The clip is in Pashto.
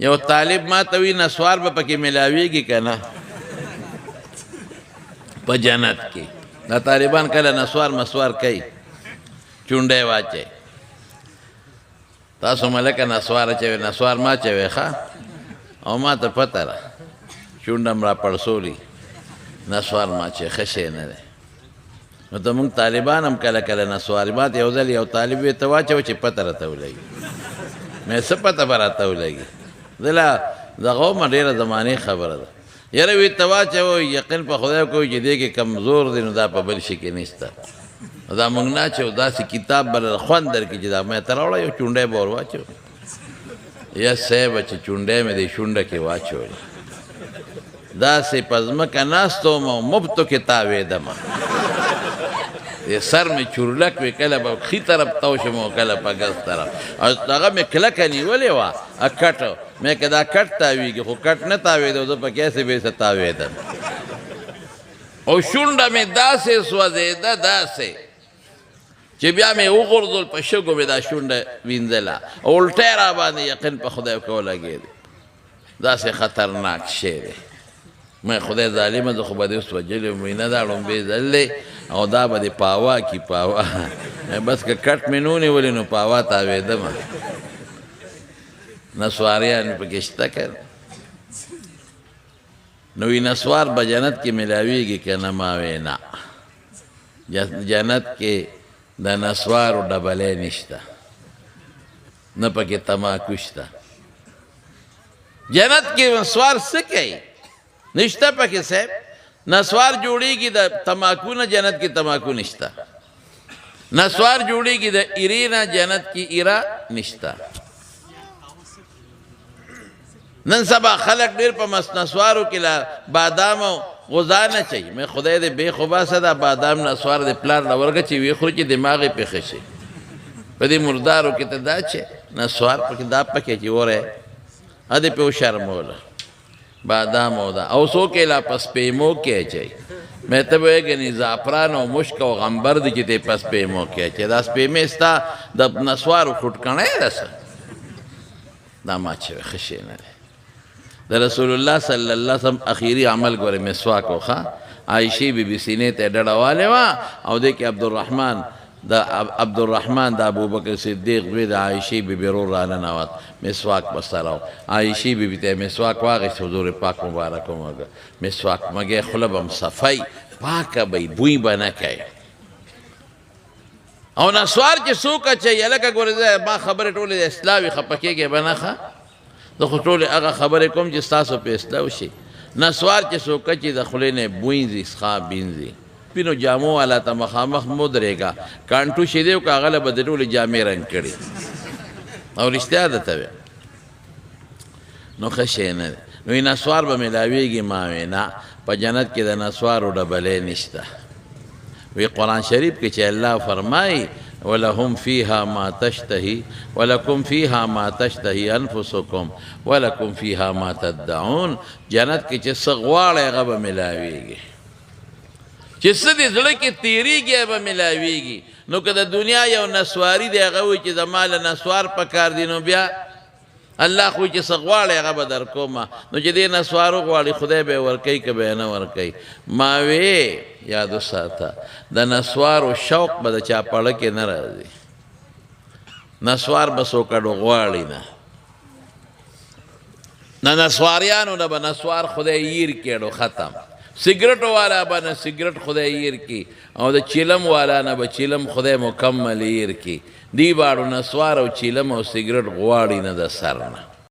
یو طالب ما ته وی نسوار به پکې ملاویږي که نه په جنت کې دا طالبان کله نسوار مسوار کوي چونډی واچوي تاسو ملکه نسوار اچوئ نسوار ما اچوئ ښه او ما ته پته ده چونډه م را پړسولي نسوار ما اچوئ ښه شی نه دی نو ته مونږ طالبان هم کله کله نسوار ما ته یو ځل یو طالب وی ته واچوه چې پته راته ولګي مې څه پته به راته ولګي زه لا دغه ومه ډېره زمانې خبره ده یاره وی ته واچوه یقین په خدای کوي چې دې کې کمزور دی نو دا په بل شي کې نشته دا مونږ نه اچوو داسې کتاب به خوند درکړي چې دا مې ته راوړه یو چونډی به ور واچوه یا صیبه چې چونډی مې دې شونډه کې واچولې داسې په ځمکه ناست وم او مفتو کې تاوېدمه د سر مې چورلک وي کله به ښي طرف تاو شم او کله په ګز طرف او هغه مې کلکه نیولې وه کټ مې که دا کټ تاویږي خو کټ نه تاوېده زه په کیسې بېسه تاوېدم او شونډه مې داسې سوځېده داسې چې بیا مې وغورځول په شګو مې دا شونډه وینځله او الټی را باندې یقین په خدای کې ولګېد داسې خطرناک شی دی مې خدای ظالمه زه خو به دې اوس وجلې وم نه دا لومبی ځل دی او دا به دې پاوا کي پاوا بس که کټ مې نو نیولې نو پاوا تاوېدمه نسواریان مې پکې شته که نو وی نسوار به جنت کې ملاویږي که نه ما وی نه جنت کې د نسوارو ډبلی نشته نه پکې تماکو شته جنت کې نسوار څه کوي نشته پکې صاحب نسوار جوړیږي د تماکو نه جنت کې تماکو نشته نسوار جوړیږي د ایرې نه جنت کې ایره نشته نن سبا خلق ډېر په نسوارو کې لا بادام او غذا نه چي مې خدای دې بې خوباسه دا بادام نسوار دې پلار له ورکه چې وی خوري چې دماغ یې پېښه شي په دې مردارو کې ته دا چې نسوار پکې دا پکې چې وره ا دې په شرموله بادام او دا او څوک یې لا پسپیمو کې اچوي مې ته به وایې زعفران او مشک او غمبر دي چې ته پسپیمو کې اچوي دا سپیمې ستا د نسوارو خوټکڼی ده څه دا ما اچوي ښه شی نه دی د رسول الله صلی الله علیه وسلم اخیری عمل ګوره مسواک وخه عایشې بیبي سینې ته ډډه والې وه او دې کې عبدالرحمن د ابوبکر صدیق دوی د عایشې بیبي رور راننوت مسواک به سره و عایشې بیبي ته مسواک واخیست حضور پاک مبارک ومږه مسواک مږې خوله به م صفی پاکه به بوی به نه کوي او نسوار چې څوک اچوي هلکه ګورې زه ما خبرې ټولې د اصلاح وي خفه کېږې به نه ښه زه خو ټولې هغه خبرې کوم چې ستاسو په اصلاح وشي نسوار چې څوک اچي د خولې نه بوینځي څښا بینځي پینو جامو والا ته مخامخ مو درېږه کانټو شیدې و که هغه له به د ټولې جامې رنګ کړي او رښتیا درته ویم نو ښه شی نه دی نو نسوار به ملاویږي ما وی نه په جنت کې د نسوارو ډبلی نشته وی قرآن شریف کې چې الله فرمایي ولهم فيها ما تشتهي ولكم فيها ما تشتهي انفسكم ولكم فيها ما تدعون جنت کې چې څه غواړئ هغه به ملاویږي چې څه دې زړه کې تېرېږي هغه به ملاویږي نو که د دنیا یو نسواري دی هغه وایي چې زما له نسوار پکار دی نو بیا الله خو چې څه غواړي هغه به در کومه نو چې دې نسوارو غواړي خدای به یې ورکوي که به یې نه ورکوي ما وې یاد وساته د نسوارو شوق به د چا پړه کې نه راځي نسوار به څوکړو غواړي نه نسواریانو نه به نسوار خدای ییر کړو ختم سګرټو والا به نه سګرټ خدای ییر کی او د چیلم والا نه به چیلم خدای مکمل ییر کی دی باړو نسوار او چیلم او سګرټ غواړي نه د سر نه